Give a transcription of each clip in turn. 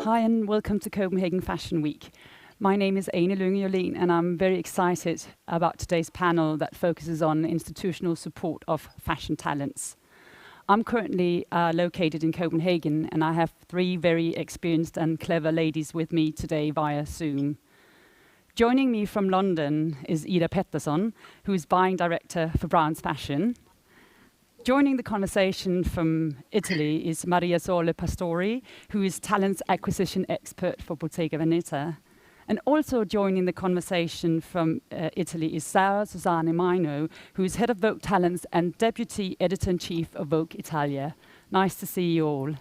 Hi and welcome to Copenhagen Fashion Week. My name is Ane-Lynge Jorlen and I'm very excited about today's panel that focuses on institutional support of fashion talents. I'm currently located in Copenhagen and I have three very experienced and clever ladies with me today via Zoom. Joining me from London is Petersson, who is buying director for Browns Fashion. Joining the conversation from Italy is Maria Sole Pastori, who is talent acquisition expert for Bottega Veneta. And also joining the conversation from Italy is Sara Maino, who is head of Vogue Talents and deputy editor-in-chief of Vogue Italia. Nice to see you all.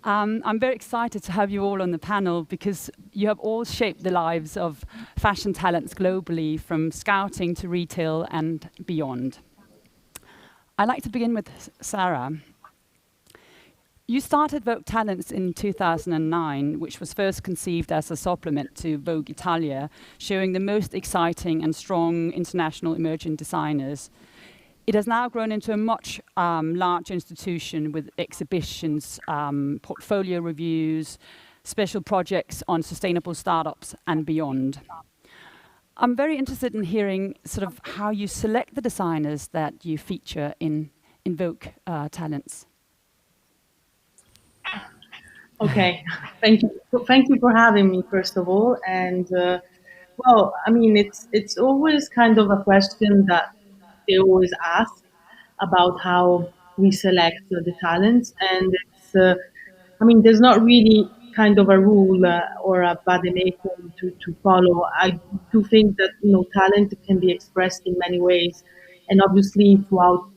I'm very excited to have you all on the panel because you have all shaped the lives of fashion talents globally, from scouting to retail and beyond. I'd like to begin with Sara. You started Vogue Talents in 2009, which was first conceived as a supplement to Vogue Italia, showing the most exciting and strong international emergent designers. It has now grown into a much larger institution with exhibitions, portfolio reviews, special projects on sustainable startups and beyond. I'm very interested in hearing sort of how you select the designers that you feature in Vogue Talents. Okay, thank you. Thank you for having me, first of all. And well, I mean, it's always kind of a question that they always ask about how we select the talents, and it's I mean, there's not really kind of a rule or a vademecum to follow. I do think that talent can be expressed in many ways, and obviously throughout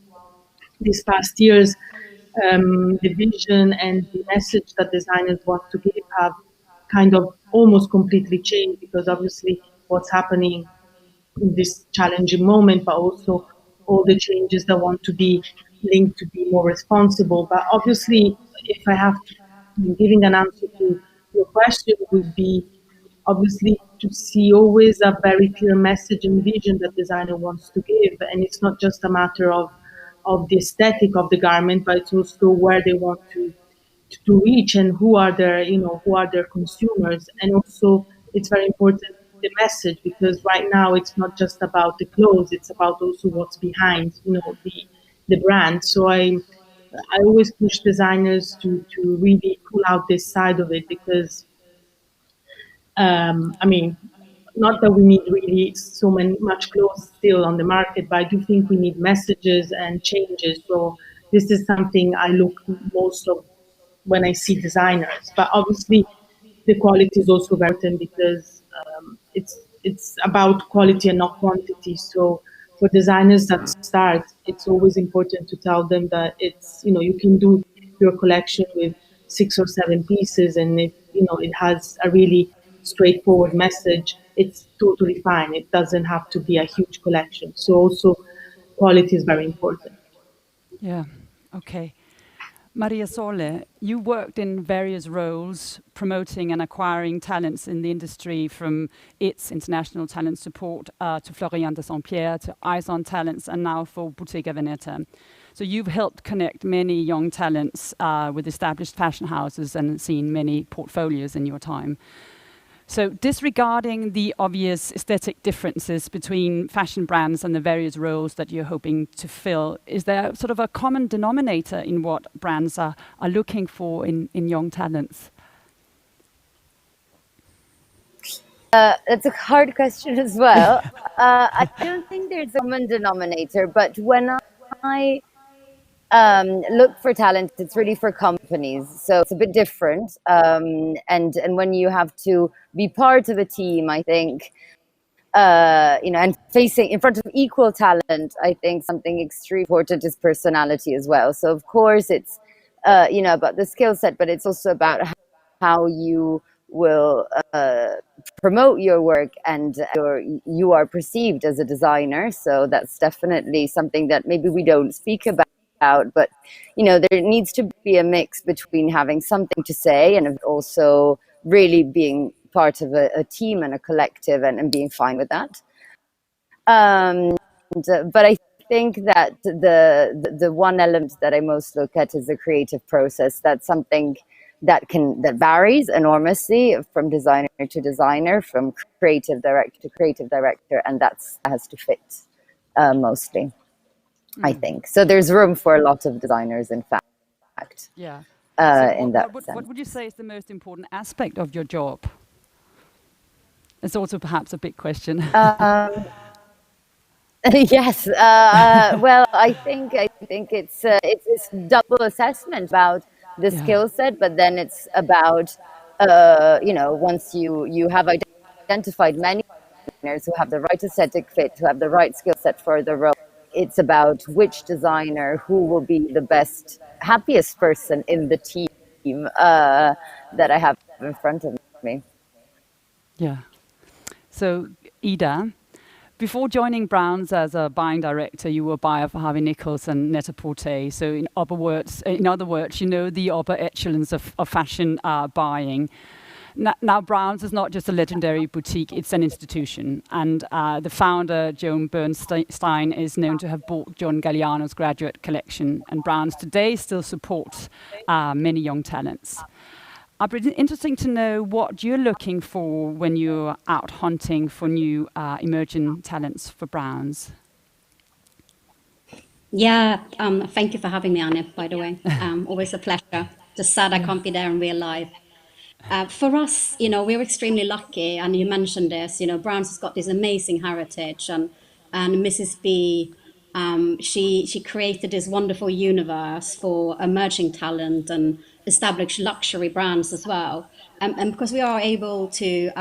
these past years, the vision and the message that designers want to give have kind of almost completely changed, because obviously what's happening in this challenging moment, but also all the changes that want to be linked to be more responsible. But obviously, if I have to giving an answer to your question, would be obviously to see always a very clear message and vision that designer wants to give, and it's not just a matter of the aesthetic of the garment, but it's also where they want to reach and who are their consumers. And also it's very important the message, because right now it's not just about the clothes, it's about also what's behind the brand. So I always push designers to really pull out this side of it, because I mean, not that we need really much clothes still on the market, but I do think we need messages and changes. So this is something I look most of when I see designers. But obviously, the quality is also very important, because it's about quality and not quantity. So for designers that start, it's always important to tell them that you can do your collection with 6 or 7 pieces, and it has a really straightforward message. It's totally fine. It doesn't have to be a huge collection. So also quality is very important. Yeah, okay. Maria Sole, you worked in various roles promoting and acquiring talents in the industry, from its international talent support to Florian de Saint-Pierre to Eyes on Talents, and now for Bottega Veneta. So you've helped connect many young talents with established fashion houses and seen many portfolios in your time. So disregarding the obvious aesthetic differences between fashion brands and the various roles that you're hoping to fill, is there sort of a common denominator in what brands are looking for in young talents? That's a hard question as well. I don't think there's a common denominator, but when I look for talent, it's really for companies, so it's a bit different. And when you have to be part of a team, I think, and facing in front of equal talent, I think something extremely important is personality as well. So of course it's about the skill set, but it's also about how you will promote your work and you are perceived as a designer. So that's definitely something that maybe we don't speak about. But there needs to be a mix between having something to say and also really being part of a team and a collective and being fine with that. But I think that the one element that I most look at is the creative process. That's something that varies enormously from designer to designer, from creative director to creative director, and that has to fit mostly. I think so. There's room for a lot of designers, in fact. Yeah. In that sense. What would you say is the most important aspect of your job? It's also perhaps a big question. Yes. Well, I think it's this double assessment about the skill set, but then it's about once you have identified many designers who have the right aesthetic fit, who have the right skill set for the role. It's about which designer who will be the best, happiest person in the team that I have in front of me. Yeah. So, Ida, before joining Browns as a buying director, you were a buyer for Harvey Nichols and Net-a-Porter. So, in other words, you know the upper echelons of fashion buying. Now, Browns is not just a legendary boutique, it's an institution. And the founder, Joan Bernstein, is known to have bought John Galliano's graduate collection. And Browns today still supports many young talents. It'd be interesting to know what you're looking for when you're out hunting for new emerging talents for Browns. Yeah, thank you for having me, Ane, by the way. Always a pleasure. Just sad I can't be there in real life. For us, we're extremely lucky, and you mentioned this. Browns has got this amazing heritage, and Mrs. B, she created this wonderful universe for emerging talent and established luxury brands as well. And because we are able to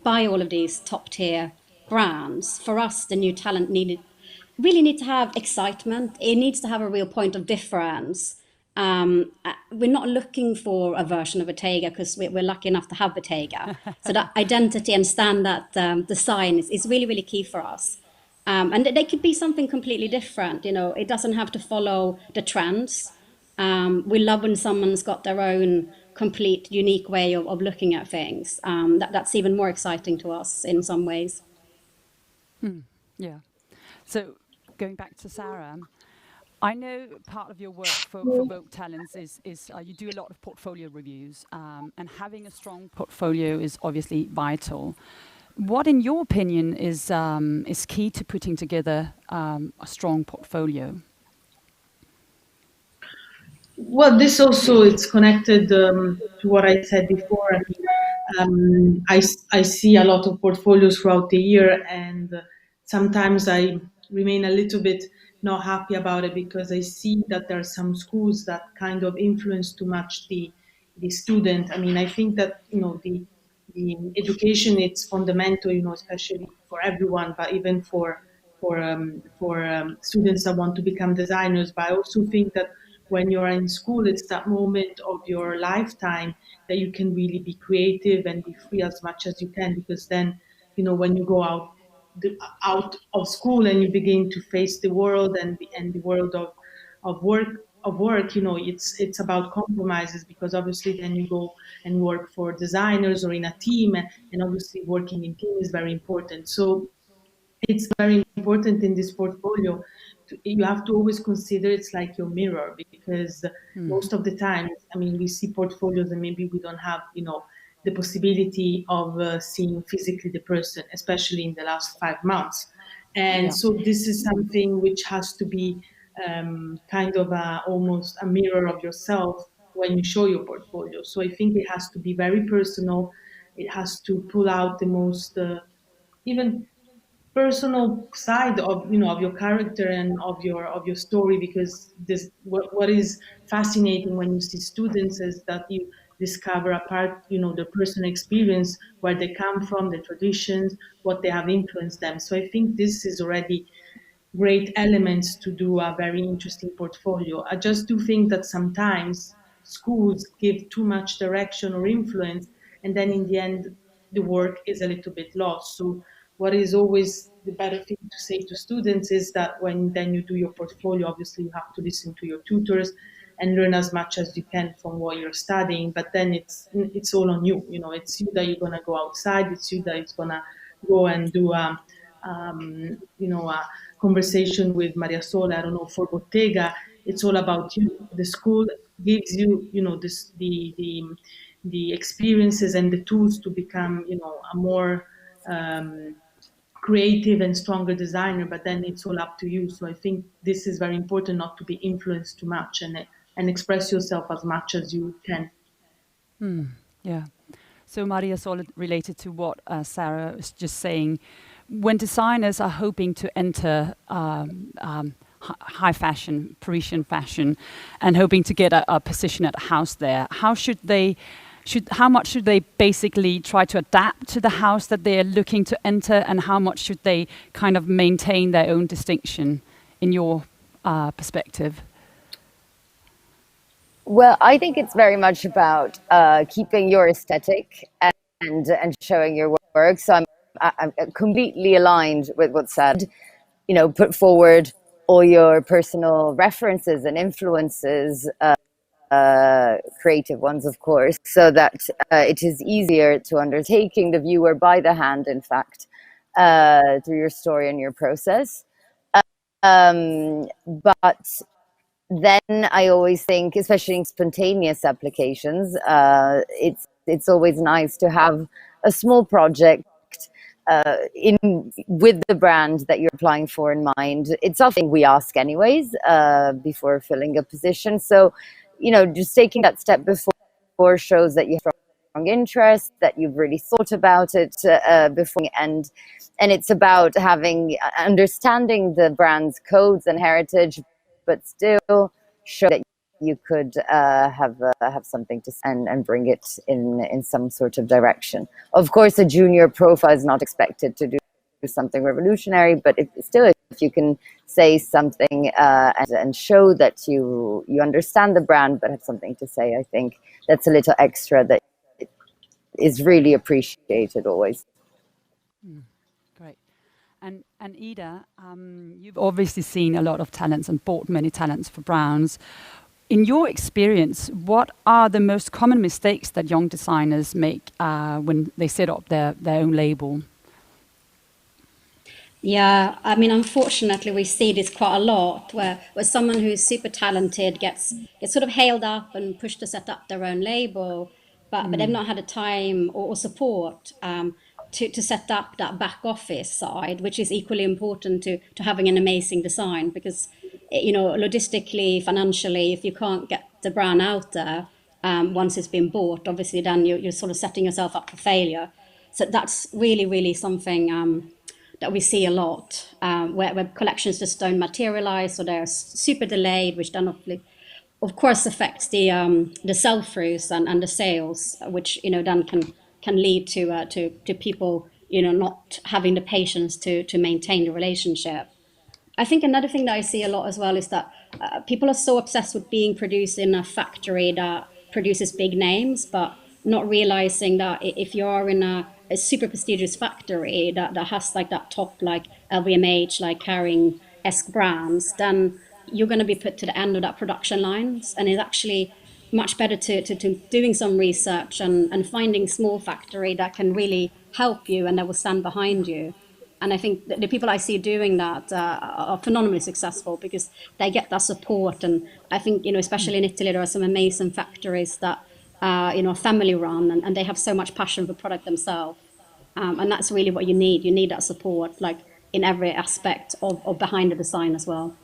buy all of these top tier brands, for us, the new talent really need to have excitement. It needs to have a real point of difference. We're not looking for a version of Bottega because we're lucky enough to have Bottega. So that identity and standard design is really, really key for us. And they could be something completely different. It doesn't have to follow the trends. We love when someone's got their own complete, unique way of looking at things. That's even more exciting to us in some ways. Yeah. So going back to Sara, I know part of your work for Vogue Talents is you do a lot of portfolio reviews, and having a strong portfolio is obviously vital. What, in your opinion, is key to putting together a strong portfolio? Well, this also it's connected to what I said before. I see a lot of portfolios throughout the year, and sometimes I remain a little bit not happy about it because I see that there are some schools that kind of influence too much the student. I mean, I think that the education it's fundamental, especially for everyone, but even for students that want to become designers. But I also think that when you're in school, it's that moment of your lifetime that you can really be creative and be free as much as you can, because then, when you go out of school and you begin to face the world and the world of work, it's about compromises, because obviously then you go and work for designers or in a team, and obviously working in team is very important. So it's very important in this portfolio. You have to always consider it's like your mirror, because most of the time, I mean, we see portfolios and maybe we don't have, the possibility of seeing physically the person, especially in the last 5 months. And so this is something which has to be kind of almost a mirror of yourself when you show your portfolio. So I think it has to be very personal. It has to pull out the most even personal side of of your character and of your story, because this what is fascinating when you see students is that you discover apart the personal experience, where they come from, the traditions, what they have influenced them. So I think this is already great elements to do a very interesting portfolio. I just do think that sometimes schools give too much direction or influence, and then in the end, the work is a little bit lost. So, what is always the better thing to say to students is that when then you do your portfolio, obviously you have to listen to your tutors and learn as much as you can from what you're studying. But then it's all on you. It's you that you're gonna go outside. It's you that is gonna go and do conversation with Maria Sole, I don't know, for Bottega, it's all about you. The school gives you, this the experiences and the tools to become, a more creative and stronger designer, but then it's all up to you. So I think this is very important, not to be influenced too much, and express yourself as much as you can. Yeah. So Maria Sol, related to what Sara was just saying, when designers are hoping to enter high fashion, Parisian fashion, and hoping to get a position at a house there, how much should they basically try to adapt to the house that they are looking to enter, and how much should they kind of maintain their own distinction in your perspective? Well, I think it's very much about keeping your aesthetic and showing your work. So I'm completely aligned with what's said. Put forward all your personal references and influences, creative ones, of course, so that it is easier to taking the viewer by the hand, in fact, through your story and your process. But then I always think, especially in spontaneous applications, it's always nice to have a small project with the brand that you're applying for in mind. It's something we ask anyways before filling a position. So, just taking that step before shows that you have strong interest, that you've really thought about it before, and it's about understanding the brand's codes and heritage, but still show that you could have something to say and bring it in some sort of direction. Of course, a junior profile is not expected to do something revolutionary, but if you can say something and show that you understand the brand but have something to say, I think that's a little extra that is really appreciated always. Great. And Ida, you've obviously seen a lot of talents and bought many talents for brands. In your experience, what are the most common mistakes that young designers make when they set up their own label? Yeah, I mean, unfortunately, we see this quite a lot where someone who's super talented gets sort of hailed up and pushed to set up their own label, but they've not had the time or support to set up that back office side, which is equally important to having an amazing design, because logistically, financially, if you can't get the brand out there once it's been bought, obviously then you're sort of setting yourself up for failure. So that's really, really something that we see a lot, where collections just don't materialize, or they're super delayed, which then of course affects the sell-throughs and the sales, which then can lead to people not having the patience to maintain the relationship. I think another thing that I see a lot as well is that people are so obsessed with being produced in a factory that produces big names, but not realizing that if you are in a super prestigious factory that has like that top like LVMH, like Kering-esque brands, then you're going to be put to the end of that production lines. And it's actually much better to doing some research and finding small factory that can really help you and that will stand behind you. And I think the people I see doing that are phenomenally successful because they get that support. And I think, especially in Italy, there are some amazing factories that are family run and they have so much passion for product themselves. And that's really what you need. You need that support, like in every aspect of behind the design as well.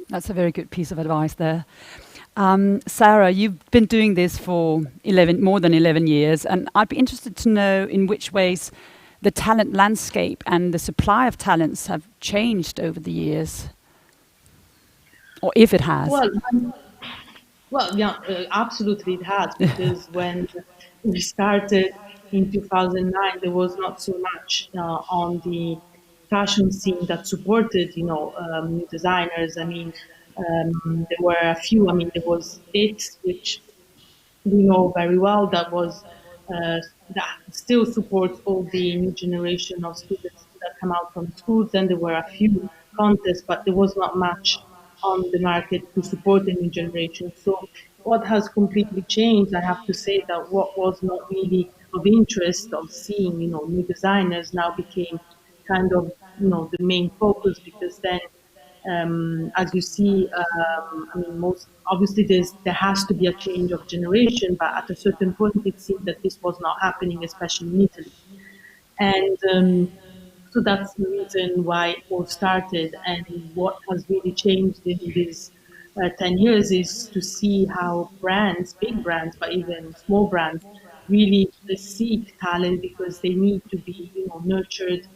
That's a very good piece of advice there. Sara, you've been doing this for more than 11 years, and I'd be interested to know in which ways the talent landscape and the supply of talents have changed over the years, or if it has. Well, yeah, absolutely it has, because when we started in 2009, there was not so much on the fashion scene that supported, new designers. I mean, there were a few. I mean, there was IT, which we know very well, that still supports all the new generation of students that come out from schools. Then there were a few contests, but there was not much on the market to support the new generation. So what has completely changed, I have to say that what was not really of interest of seeing, new designers now became kind of, the main focus, because then, as you see, I mean, most obviously there has to be a change of generation, but at a certain point it seemed that this was not happening, especially in Italy. And so that's the reason why it all started. And what has really changed in these 10 years is to see how brands, big brands, but even small brands, really seek talent, because they need to be, nurtured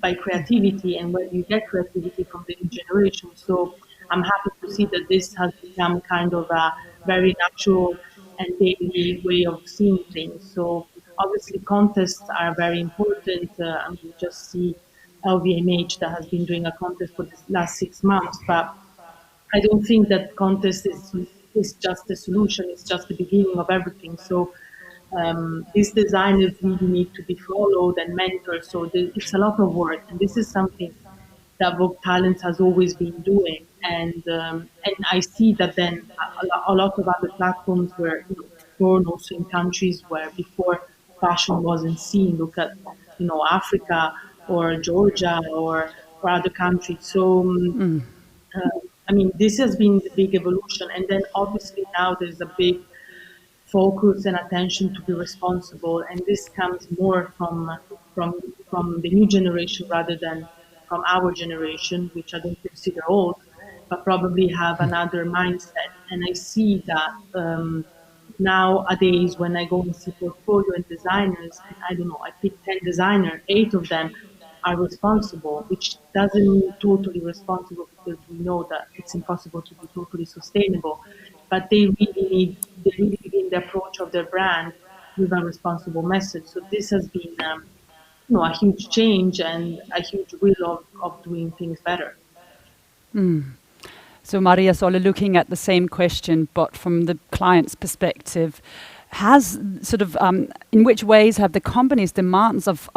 by creativity, and where do you get creativity from the new generation? So I'm happy to see that this has become kind of a very natural and daily way of seeing things. So obviously contests are very important. I mean, just see LVMH that has been doing a contest for the last 6 months, but I don't think that contest is just the solution. It's just the beginning of everything. So these designers really need to be followed and mentored. So it's a lot of work, and this is something that Vogue Talents has always been doing. And I see that then a lot of other platforms were, born also in countries where before fashion wasn't seen. Look at, Africa or Georgia or other countries. So I mean, this has been the big evolution, and then obviously now there's a big focus and attention to be responsible, and this comes more from from the new generation rather than from our generation, which I don't consider old, but probably have another mindset. And I see that nowadays when I go and see portfolio and designers, and I don't know, I pick 10 designers, 8 of them are responsible, which doesn't mean totally responsible, because we know that it's impossible to be totally sustainable. But they really begin the approach of their brand with a responsible message. So this has been, a huge change and a huge will of doing things better. So Maria Sola, looking at the same question, but from the client's perspective, has sort of in which ways have the company's demands of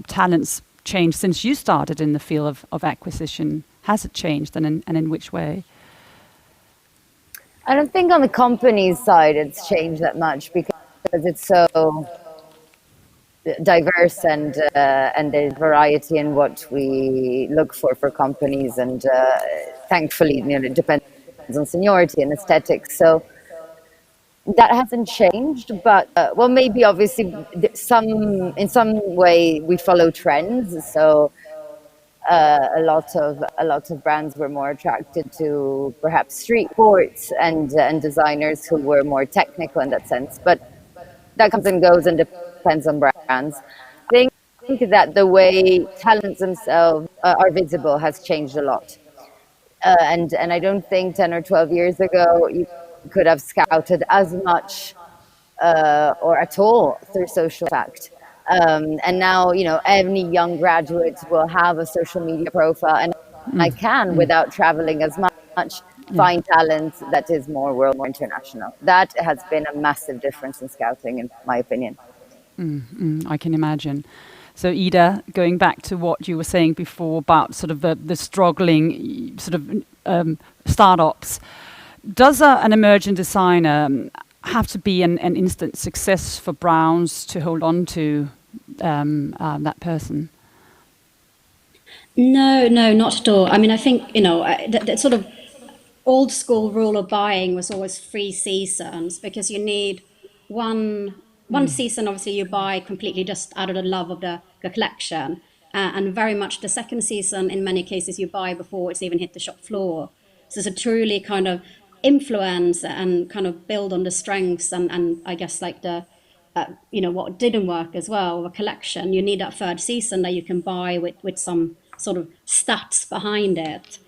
talents changed since you started in the field of acquisition? Has it changed, and in which way? I don't think on the company's side it's changed that much, because it's so diverse, and there's variety in what we look for companies, and thankfully, it depends on seniority and aesthetics. So that hasn't changed, but well, maybe obviously in some way we follow trends. So a lot of brands were more attracted to perhaps street sports, and designers who were more technical in that sense. But that comes and goes and depends on brands. I think that the way talents themselves are visible has changed a lot. And I don't think 10 or 12 years ago you could have scouted as much or at all through social fact. And now, any young graduate will have a social media profile, and I can, without traveling as much, find talent that is more world, more international. That has been a massive difference in scouting, in my opinion. I can imagine. So Ida, going back to what you were saying before about sort of the struggling sort of startups, does an emergent designer have to be an instant success for Browns to hold on to that person? No, not at all. I mean, I think, the sort of old school rule of buying was always 3 seasons, because you need one season, obviously, you buy completely just out of the love of the collection. And very much the second season, in many cases, you buy before it's even hit the shop floor. So it's a truly kind of influence and kind of build on the strengths and I guess like the what didn't work as well, a collection. You need that third season that you can buy with some sort of stats behind it.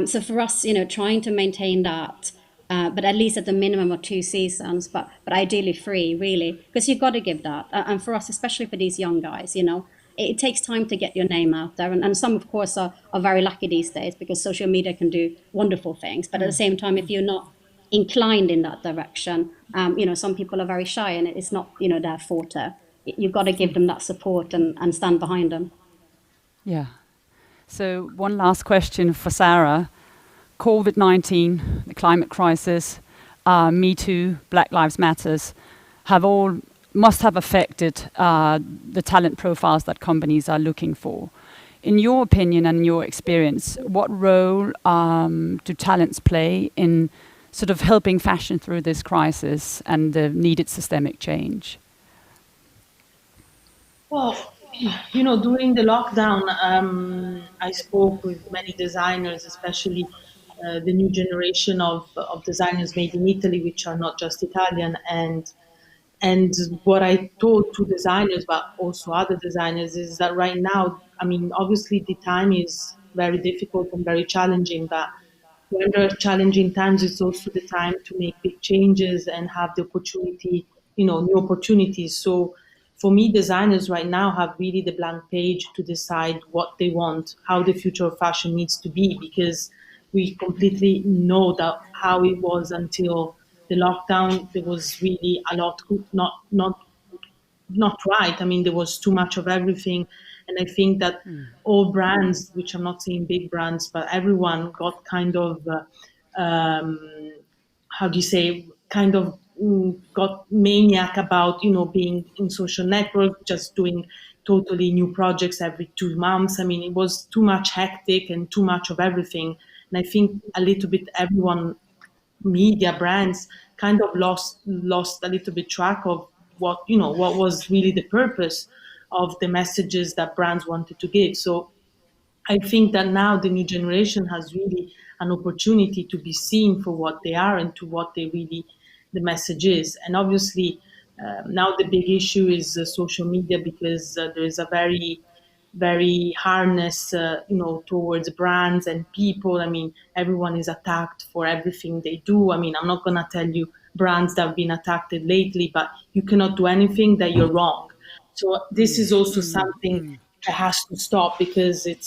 So for us, trying to maintain that, but at least at the minimum of 2 seasons, but ideally 3, really, because you've got to give that. And for us, especially for these young guys, it takes time to get your name out there. And some, of course, are very lucky these days, because social media can do wonderful things. But at the same time, if you're not inclined in that direction, some people are very shy, and it's not, their forte. You've got to give them that support and stand behind them. Yeah. So one last question for Sara. COVID-19, the climate crisis, Me Too, Black Lives Matters, must have affected the talent profiles that companies are looking for. In your opinion and your experience, what role do talents play in sort of helping fashion through this crisis and the needed systemic change? Well, during the lockdown, I spoke with many designers, especially the new generation of designers made in Italy, which are not just Italian. And what I told to designers, but also other designers, is that right now, I mean, obviously the time is very difficult and very challenging, but when there are challenging times, it's also the time to make big changes and have the opportunity, new opportunities. So for me, designers right now have really the blank page to decide what they want, how the future of fashion needs to be, because we completely know that how it was until the lockdown, there was really a lot not right. I mean, there was too much of everything. And I think that all brands, which I'm not saying big brands, but everyone got kind of, how do you say, kind of got maniac about, being in social network, just doing totally new projects every 2 months. I mean, it was too much hectic and too much of everything. And I think a little bit everyone, media brands, kind of lost a little bit track of what was really the purpose of the messages that brands wanted to give. So I think that now the new generation has really an opportunity to be seen for what they are and to what they really, the message is. And obviously, now the big issue is social media, because there is a very harness, towards brands and people. I mean, everyone is attacked for everything they do. I mean, I'm not going to tell you brands that have been attacked lately, but you cannot do anything that you're wrong. So this is also something that has to stop, because it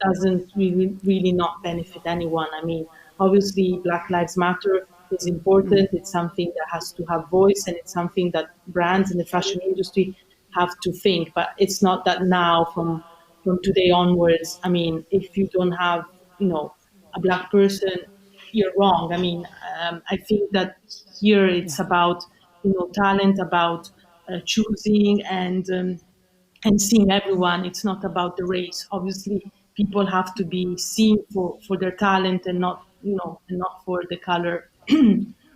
doesn't really not benefit anyone. I mean, obviously, Black Lives Matter is important. It's something that has to have voice, and it's something that brands in the fashion industry have to think. But it's not that now from today onwards. I mean, if you don't have a Black person, you're wrong. I mean, I think that here it's about talent, about choosing and seeing everyone. It's not about the race. Obviously, people have to be seen for their talent, and not and not for the color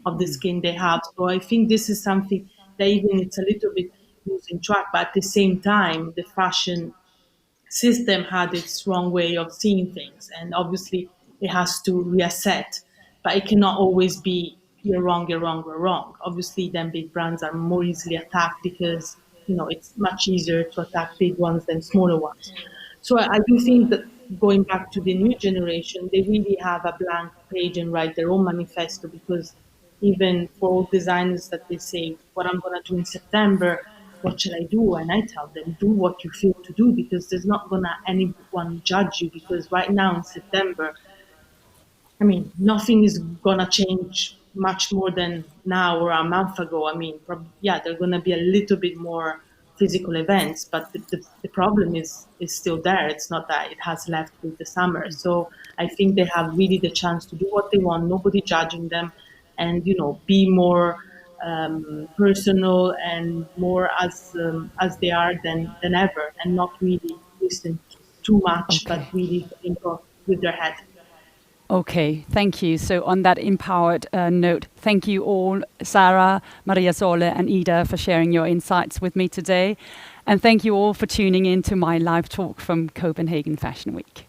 of the skin they have. So I think this is something that even it's a little bit losing track, but at the same time, the fashion system had its wrong way of seeing things, and obviously it has to reset. But it cannot always be you're wrong, you're wrong, we're wrong. Obviously, then big brands are more easily attacked, because it's much easier to attack big ones than smaller ones. So I do think that going back to the new generation, they really have a blank page and write their own manifesto, because even for all designers that they say, what I'm going to do in September, what should I do? And I tell them, do what you feel to do, because there's not going to anyone judge you, because right now in September, I mean, nothing is going to change much more than now or a month ago. I mean, yeah, there are going to be a little bit more physical events, but the problem is still there. It's not that it has left with the summer. So I think they have really the chance to do what they want, nobody judging them, and, be more personal and more as they are than ever, and not really listen too much, Okay. but really think of with their head. Okay, thank you. So on that empowered note, thank you all, Sara, Maria Sole and Ida, for sharing your insights with me today. And thank you all for tuning in to my live talk from Copenhagen Fashion Week.